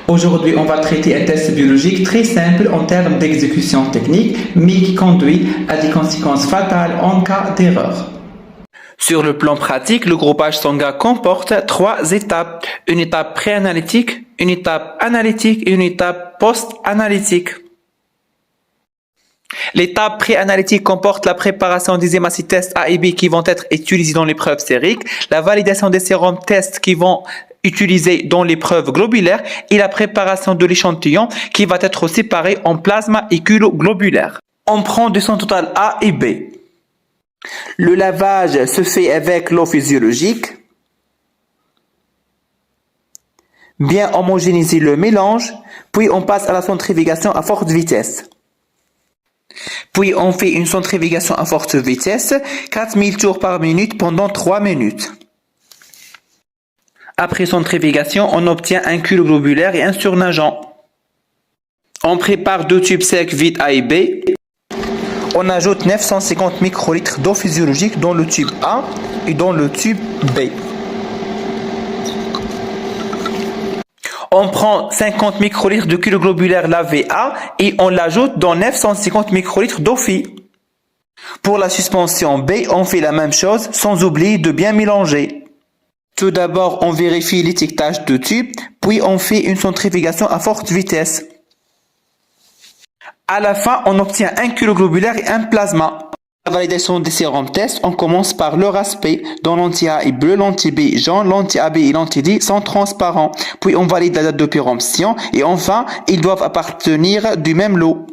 Aujourd'hui, on va traiter un test biologique très simple en termes d'exécution technique, mais qui conduit à des conséquences fatales en cas d'erreur. Sur le plan pratique, le groupage sanguin comporte 3 étapes. Une étape préanalytique, une étape analytique et une étape post-analytique. L'étape préanalytique comporte la préparation des hémacytes A et B qui vont être utilisés dans l'épreuve sérique, la validation des sérums tests qui vont utilisés dans l'épreuve globulaire et la préparation de l'échantillon qui va être séparé en plasma et globulaire. On prend du sang total A et B. Le lavage se fait avec l'eau physiologique. Bien homogénéiser le mélange, puis on passe à la centrifugation à forte vitesse. Puis on fait une centrifugation à forte vitesse, 4000 tours par minute pendant 3 minutes. Après centrifugation, on obtient un cul globulaire et un surnageant. On prépare 2 tubes secs vides A et B. On ajoute 950 microlitres d'eau physiologique dans le tube A et dans le tube B. On prend 50 microlitres de cul globulaire lavé A et on l'ajoute dans 950 microlitres d'eau phy. Pour la suspension B, on fait la même chose sans oublier de bien mélanger. Tout d'abord, on vérifie l'étiquetage de tube, puis on fait une centrifugation à forte vitesse. À la fin, on obtient un cul globulaire et un plasma. La validation des sérums tests, on commence par leur aspect, dont l'anti-A est bleu, l'anti-B jaune, l'anti-AB et l'anti-D sont transparents. Puis on valide la date de péremption et enfin, ils doivent appartenir du même lot.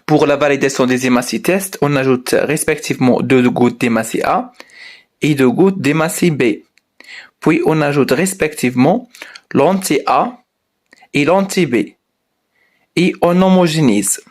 Pour la validation des hémacytes, on ajoute respectivement 2 gouttes d'hémacie A et 2 gouttes d'hémacie B. Puis on ajoute respectivement l'anti-A et l'anti-B. Et on homogénise.